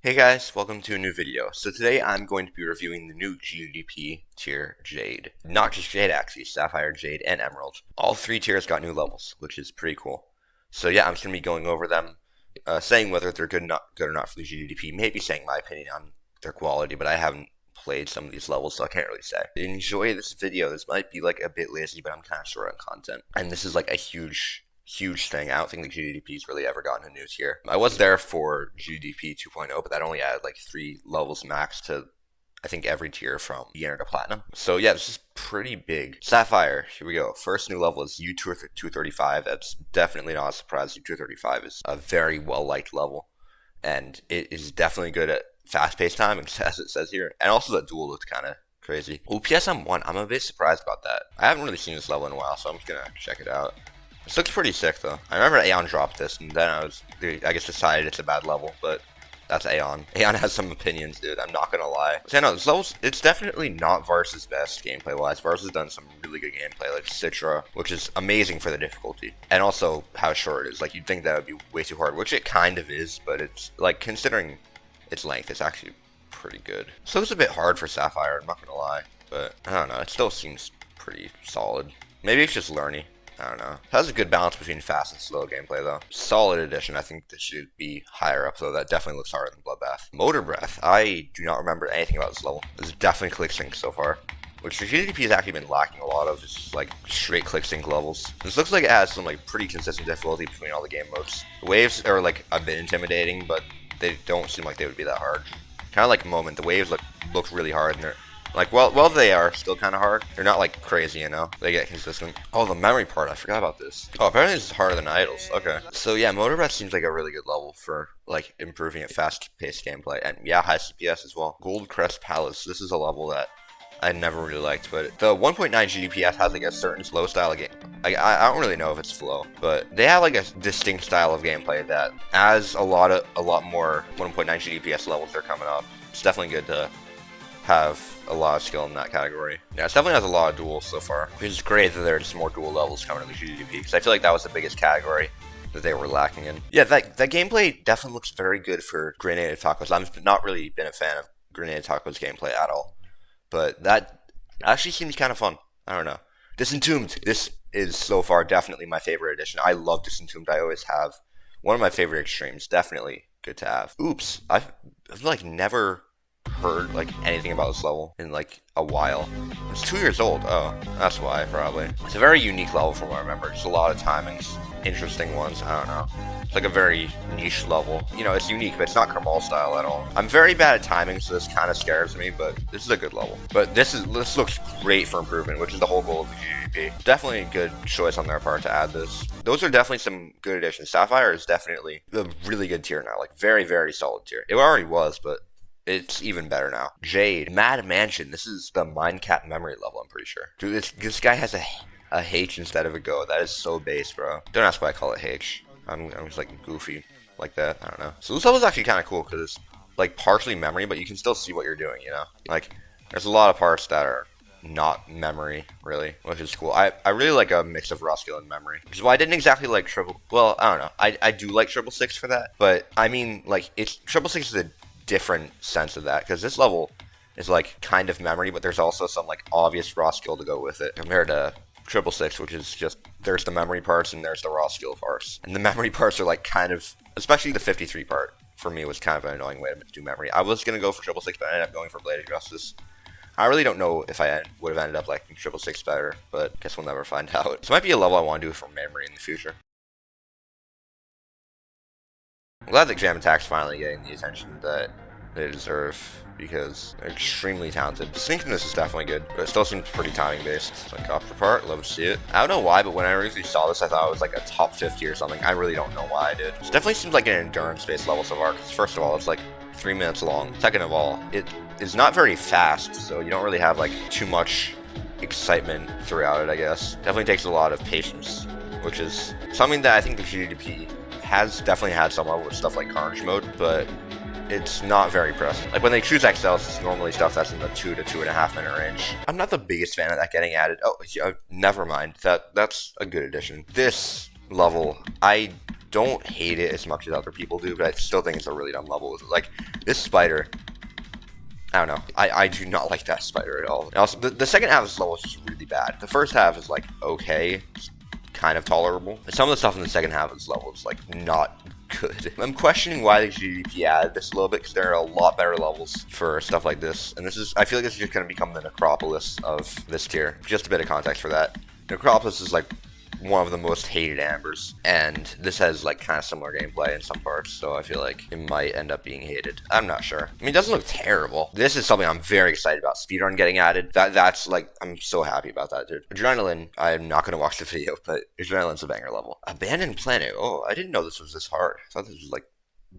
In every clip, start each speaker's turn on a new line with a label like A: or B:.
A: Hey guys, welcome to a new video. So today I'm going to be reviewing the new GDP tier Jade. Not just Jade actually, Sapphire, Jade, and Emerald. All three tiers got new levels, which is pretty cool. So yeah, I'm just going to be going over them, saying whether they're good or not for the GDP, maybe saying my opinion on their quality, but I haven't played some of these levels, so I can't really say. Enjoy this video. This might be like a bit lazy, but I'm kind of short on content. And this is like a huge thing. I don't think the GDDP's really ever gotten a new tier. I was there for GDP 2.0, but that only added like 3 levels max to, I think, every tier from beginner to platinum. So yeah, this is pretty big. Sapphire, here we go. First new level is U235. That's definitely not a surprise. U235 is a very well-liked level, and it is definitely good at fast-paced time, as it says here. And also that duel looked kind of crazy. Oh, PSM1, I'm a bit surprised about that. I haven't really seen this level in a while, so I'm just gonna check it out. This looks pretty sick though. I remember Aeon dropped this, and then I guess decided it's a bad level, but that's Aeon. Aeon has some opinions, dude. I'm not gonna lie. So no, this level's, it's definitely not Varsa's best gameplay-wise. Varsa's done some really good gameplay, like Citra, which is amazing for the difficulty, and also how short it is. Like, you'd think that would be way too hard, which it kind of is, but it's like, considering its length, it's actually pretty good. So it's a bit hard for Sapphire, I'm not gonna lie, but I don't know. It still seems pretty solid. Maybe it's just learny. I don't know. It has a good balance between fast and slow gameplay, though. Solid addition. I think this should be higher up, though. That definitely looks harder than Bloodbath. Motor Breath. I do not remember anything about this level. This is definitely click sync so far, which the GDP has actually been lacking a lot of. Just like straight click sync levels. This looks like it has some like pretty consistent difficulty between all the game modes. The waves are like a bit intimidating, but they don't seem like they would be that hard. Kind of like Moment. The waves look really hard, and they're like, well, they are still kind of hard. They're not like crazy, you know? They get consistent. Oh, the memory part. I forgot about this. Oh, apparently this is harder than Idols. Okay. So yeah, Motor Breath seems like a really good level for like improving at fast-paced gameplay. And yeah, high CPS as well. Gold Crest Palace. This is a level that I never really liked, but the 1.9 GDPS has like a certain slow style of game. I don't really know if it's flow, but they have like a distinct style of gameplay that as a lot more 1.9 GDPS levels are coming up. It's definitely good to have a lot of skill in that category. Yeah, it definitely has a lot of duels so far, which is great that there's more duel levels coming to the GDP, because I feel like that was the biggest category that they were lacking in. Yeah, that gameplay definitely looks very good for Grenade Tacos. I've not really been a fan of Grenade Tacos gameplay at all, but that actually seems kind of fun. I don't know. Disentombed. This is so far definitely my favorite edition. I love Disentombed. I always have. One of my favorite extremes. Definitely good to have. Oops. I've like never heard like anything about this level in like a while. It's 2 years old. Oh, that's why probably. It's a very unique level from what I remember. Just a lot of timings, interesting ones. I don't know. It's like a very niche level. You know, it's unique, but it's not Kermal style at all. I'm very bad at timing, so this kind of scares me, but this is a good level. But this looks great for improvement, which is the whole goal of the GDP. Definitely a good choice on their part to add this. Those are definitely some good additions. Sapphire is definitely a really good tier now. Like very, very solid tier. It already was, but it's even better now. Jade. Mad Mansion. This is the Mindcap memory level, I'm pretty sure. Dude, this guy has a H instead of a Go. That is so base, bro. Don't ask why I call it H. I'm just like goofy like that. I don't know. So this level is actually kind of cool because it's like partially memory, but you can still see what you're doing, you know? Like, there's a lot of parts that are not memory, really, which is cool. I really like a mix of raw skill and memory, which is why I didn't exactly like triple. Well, I don't know. I do like 666 for that, but I mean, like, it's 666 is a different sense of that, because this level is like kind of memory, but there's also some like obvious raw skill to go with it compared to 666, which is just there's the memory parts and there's the raw skill parts, and the memory parts are like kind of, especially the 53 part for me was kind of an annoying way to do memory. I was gonna go for 666, but I ended up going for Blade of Justice. I really don't know if I would have ended up liking 666 better, but guess we'll never find out. This might be a level I want to do for memory in the future. I'm glad that Jam Attack's finally getting the attention that they deserve, because they're extremely talented. Distinctness is definitely good, but it still seems pretty timing based. It's like off the part, love to see it. I don't know why, but when I originally saw this, I thought it was like a top 50 or something. I really don't know why I did. It definitely seems like an endurance based level so far, because first of all, it's like 3 minutes long. Second of all, it is not very fast, so you don't really have like too much excitement throughout it, I guess. Definitely takes a lot of patience, which is something that I think the GDP has definitely had some level with stuff like Carnage mode, but it's not very present. Like when they choose XLs, it's normally stuff that's in the 2 to 2.5 minute range. I'm not the biggest fan of that getting added. Oh, yeah, never mind. That's a good addition. This level, I don't hate it as much as other people do, but I still think it's a really dumb level. Like, this spider, I don't know. I do not like that spider at all. And also, the second half of this level is just really bad. The first half is, like, okay, it's kind of tolerable. But some of the stuff in the second half of this level is, like, not good. I'm questioning why the GDP added this a little bit, because there are a lot better levels for stuff like this. And this is, I feel like this is just going to become the necropolis of this tier. Just a bit of context for that. Necropolis is, like, one of the most hated ambers, and this has like kind of similar gameplay in some parts, so I feel like it might end up being hated. I'm not sure. I mean, it doesn't look terrible. This is something I'm very excited about. Speedrun getting added. That's like, I'm so happy about that, dude. Adrenaline, I'm not going to watch the video, but Adrenaline's a banger level. Abandoned Planet. Oh, I didn't know this was this hard. I thought this was like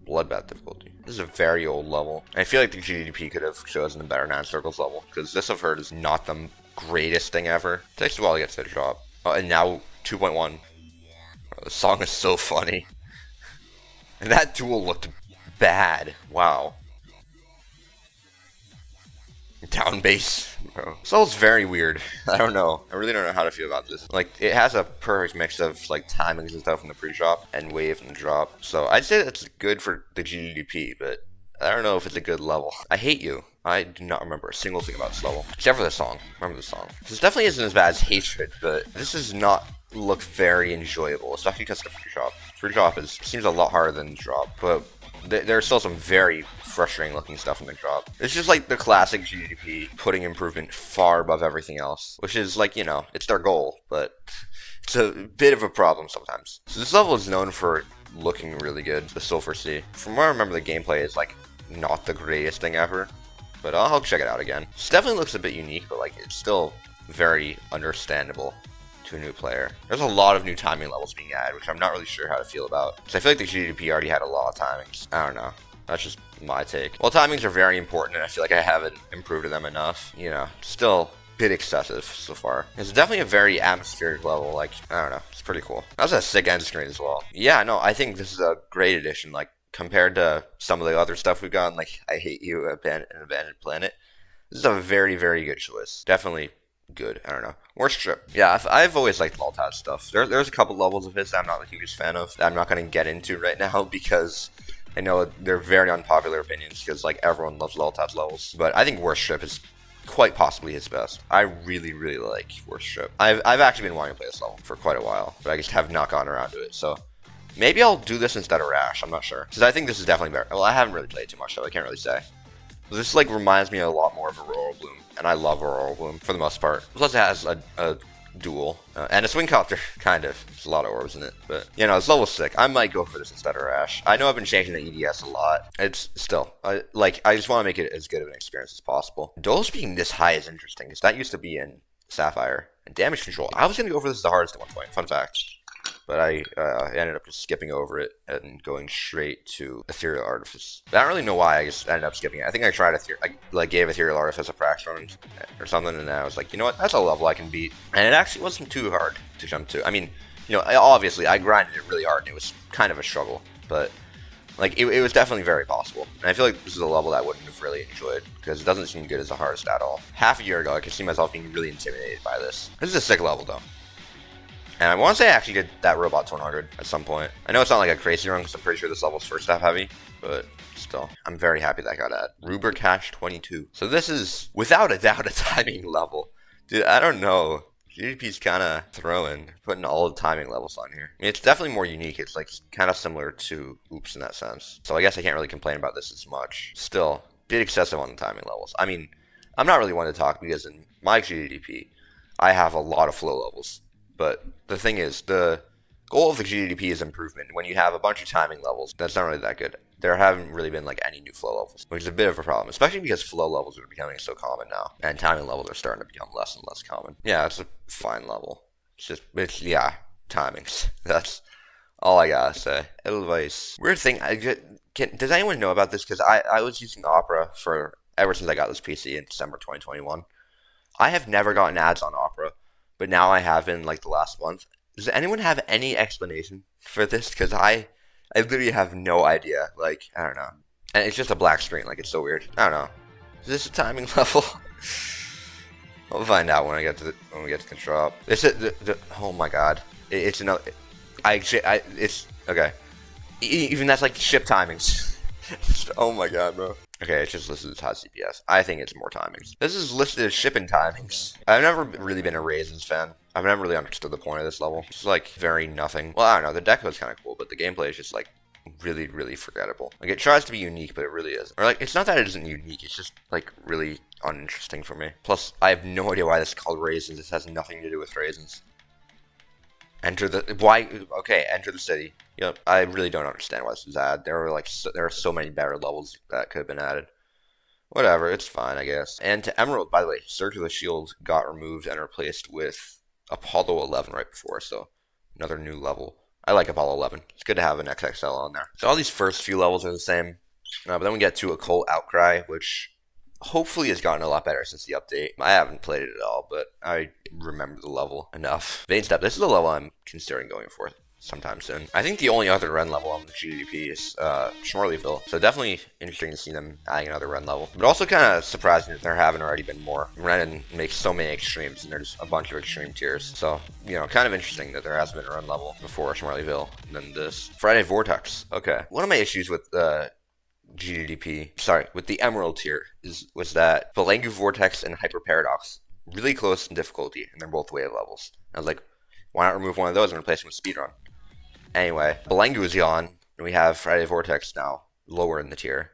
A: bloodbath difficulty. This is a very old level. I feel like the GDP could have chosen a better 9 circles level, because this I've heard is not the greatest thing ever. It takes a while to get to the drop. Oh, and now 2.1. The song is so funny. And that duel looked bad. Wow. Down bass. Bro. This level's very weird. I don't know. I really don't know how to feel about this. Like, it has a perfect mix of, like, timings and stuff in the pre-drop and wave in the drop. So I'd say that's good for the GDP, but I don't know if it's a good level. I hate you. I do not remember a single thing about this level. Except for the song. Remember the song. This definitely isn't as bad as Hatred, but this does not look very enjoyable, especially because of the pre-drop. Pre-drop seems a lot harder than the drop, but there's still some very frustrating looking stuff in the drop. It's just like the classic GDP putting improvement far above everything else, which is like, you know, it's their goal, but it's a bit of a problem sometimes. So this level is known for looking really good, the Sulfur Sea. From what I remember, the gameplay is like not the greatest thing ever, but I'll check it out again. This definitely looks a bit unique, but like it's still very understandable to a new player. There's a lot of new timing levels being added, which I'm not really sure how to feel about, because I feel like the GDP already had a lot of timings. I don't know. That's just my take. Well, timings are very important, and I feel like I haven't improved them enough. You know, still a bit excessive so far. It's definitely a very atmospheric level. Like, I don't know. It's pretty cool. That was a sick end screen as well. Yeah, no, I think this is a great addition. Like, compared to some of the other stuff we've gotten, like I Hate You, Abandoned Planet. This is a very, very good choice. Definitely good. I don't know. Worst trip. Yeah, I've always liked Loltad's stuff. There's a couple levels of his that I'm not the hugest fan of, that I'm not going to get into right now, because I know they're very unpopular opinions, because like everyone loves Loltad's levels. But I think Worst Trip is quite possibly his best. I really, really like Worst Trip. I've actually been wanting to play this level for quite a while, but I just have not gotten around to it, so maybe I'll do this instead of Rash. I'm not sure, because I think this is definitely better. Well, I haven't really played too much, so I can't really say. This like reminds me a lot more of Aurora Bloom, and I love Aurora Bloom for the most part. Plus, it has a duel and a swing copter, kind of. There's a lot of orbs in it, but you know, this level's sick. I might go for this instead of Rash. I know I've been changing the EDS a lot. It's still, I just want to make it as good of an experience as possible. Duels being this high is interesting, because that used to be in Sapphire. And damage control, I was gonna go for this the hardest at one point. Fun fact. But I ended up just skipping over it and going straight to Ethereal Artifice. I don't really know why I just ended up skipping it. I think I tried gave Ethereal Artifice a practice run or something, and I was like, you know what, that's a level I can beat. And it actually wasn't too hard to jump to. I mean, you know, obviously I grinded it really hard, and it was kind of a struggle, but like it was definitely very possible. And I feel like this is a level that I wouldn't have really enjoyed, because it doesn't seem good as the hardest at all. Half a year ago, I could see myself being really intimidated by this. This is a sick level though. And I want to say I actually did that robot to 100 at some point. I know it's not like a crazy run, because I'm pretty sure this level's first half heavy, but still, I'm very happy that I got at Ruber Cash 22. So this is, without a doubt, a timing level. Dude, I don't know. GDP's kind of putting all the timing levels on here. I mean, it's definitely more unique. It's like kind of similar to Oops in that sense. So I guess I can't really complain about this as much. Still, a bit excessive on the timing levels. I mean, I'm not really one to talk, because in my GDP, I have a lot of flow levels. But the thing is, the goal of the GDP is improvement. When you have a bunch of timing levels, that's not really that good. There haven't really been like any new flow levels, which is a bit of a problem, especially because flow levels are becoming so common now, and timing levels are starting to become less and less common. Yeah, it's a fine level. Yeah, timings. That's all I gotta say. Advice. Weird thing. Does anyone know about this? Because I was using Opera for ever since I got this PC in December 2021. I have never gotten ads on Opera, but now I have in like the last month. Does anyone have any explanation for this? Because I literally have no idea. Like, I don't know. And it's just a black screen. Like, it's so weird. I don't know. Is this a timing level? We'll find out when we get to the drop. Oh my god. It's okay. Even that's like ship timings. Oh my god, bro. Okay, it's just listed as hot CPS. I think it's more timings. This is listed as shipping timings. I've never really been a Raisins fan. I've never really understood the point of this level. It's like very nothing. Well, I don't know. The deco is kind of cool, but the gameplay is just like really, really forgettable. Like, it tries to be unique, but it really isn't. Or like, it's not that it isn't unique. It's just like really uninteresting for me. Plus, I have no idea why this is called Raisins. This has nothing to do with raisins. Enter the why? Okay, enter the city. Yep, I really don't understand why this was added. There are so many better levels that could have been added. Whatever, it's fine, I guess. And to Emerald, by the way, Circular Shield got removed and replaced with Apollo 11 right before, so another new level. I like Apollo 11. It's good to have an XXL on there. So all these first few levels are the same, but then we get to Occult Outcry, which hopefully has gotten a lot better since the update. I haven't played it at all, but I remember the level enough. Vein Step, this is the level I'm considering going for sometime soon. I think the only other run level on the GDDP is Schmorleyville, so definitely interesting to see them adding another run level. But also kind of surprising that there haven't already been more. Renin makes so many extremes, and there's a bunch of extreme tiers, so, you know, kind of interesting that there hasn't been a run level before Schmorleyville than this. Friday Vortex, okay. One of my issues with GDDP, sorry, with the Emerald tier was that Belangu Vortex and Hyper Paradox really close in difficulty, and they're both wave levels. I was like, why not remove one of those and replace them with Speedrun? Anyway, Belangu is gone, and we have Friday Vortex now lower in the tier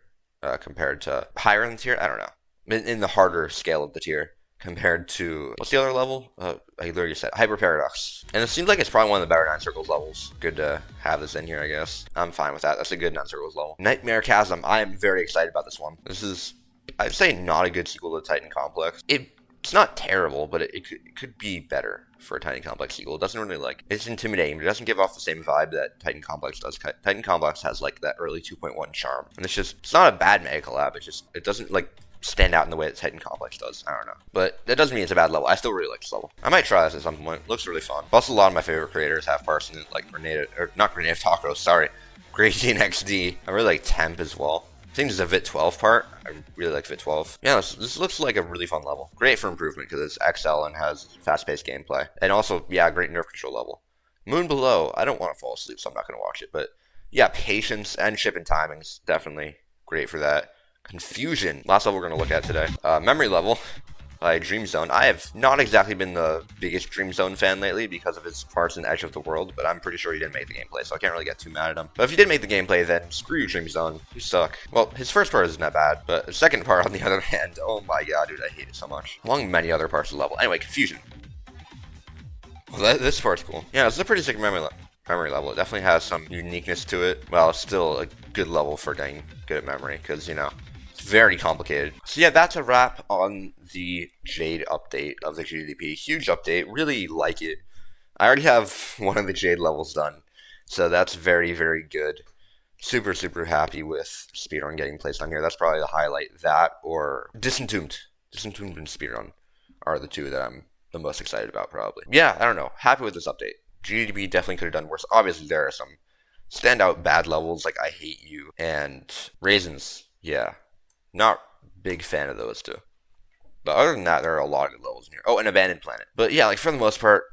A: compared to higher in the tier. I don't know, in the harder scale of the tier compared to what's the other level? I literally said Hyper Paradox, and it seems like it's probably one of the better Nine Circles levels. Good to have this in here, I guess. I'm fine with that. That's a good Nine Circles level. Nightmare Chasm. I am very excited about this one. This is, I'd say, not a good sequel to Titan Complex. It's not terrible, but it could be better for a Titan Complex sequel. It doesn't really it's intimidating, but it doesn't give off the same vibe that Titan Complex does. Titan Complex has like that early 2.1 charm, and it's not a bad mega collab. It doesn't like stand out in the way that Titan Complex does. I don't know. But that doesn't mean it's a bad level. I still really like this level. I might try this at some point. It looks really fun. Plus, a lot of my favorite creators have parts in it, like not Grenade of Tacos, sorry. Gradient XD. I really like Temp as well. I think there's a VIT 12 part. I really like VIT 12. Yeah, this looks like a really fun level. Great for improvement because it's XL and has fast-paced gameplay. And also, yeah, great nerf control level. Moon Below, I don't want to fall asleep, so I'm not going to watch it. But yeah, patience and ship and timings, definitely great for that. Confusion, last level we're going to look at today. Memory level by Dream Zone. I have not exactly been the biggest Dream Zone fan lately because of his parts in Edge of the World, but I'm pretty sure he didn't make the gameplay, so I can't really get too mad at him. But if you did make the gameplay, then screw you, Dream Zone. You suck. Well, his first part isn't that bad, but the second part, on the other hand, oh my god, dude, I hate it so much. Among many other parts of the level. Anyway, Confusion. Well, this part's cool. Yeah, it's a pretty sick memory level. It definitely has some uniqueness to it. Well, it's still a good level for getting good at memory, because, you know, very complicated. So yeah, that's a wrap on the Jade update of the GDDP. Huge update, really like it. I already have one of the Jade levels done, so that's very, very good. Super, super happy with Speedrun getting placed on here. That's probably the highlight. That or Disentombed. Disentombed and Speedrun are the two that I'm the most excited about, probably. Yeah, I don't know. Happy with this update. GDDP definitely could have done worse. Obviously, there are some standout bad levels like I Hate You and Raisins. Yeah. Not big fan of those two. But other than that, there are a lot of good levels in here. Oh, and Abandoned Planet. But yeah, like for the most part,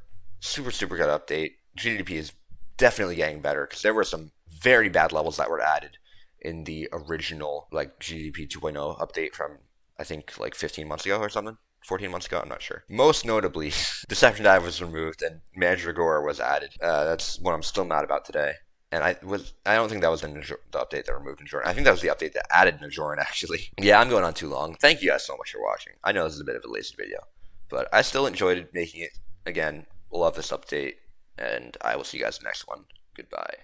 A: super, super good update. GDDP is definitely getting better because there were some very bad levels that were added in the original like GDDP 2.0 update from, I think, like 15 months ago or something. 14 months ago, I'm not sure. Most notably, Deception Dive was removed and Mandragora was added. That's what I'm still mad about today. And I don't think that was the update that removed Najoran. I think that was the update that added Najoran, actually. Yeah, I'm going on too long. Thank you guys so much for watching. I know this is a bit of a lazy video, but I still enjoyed making it. Again, love this update, and I will see you guys in the next one. Goodbye.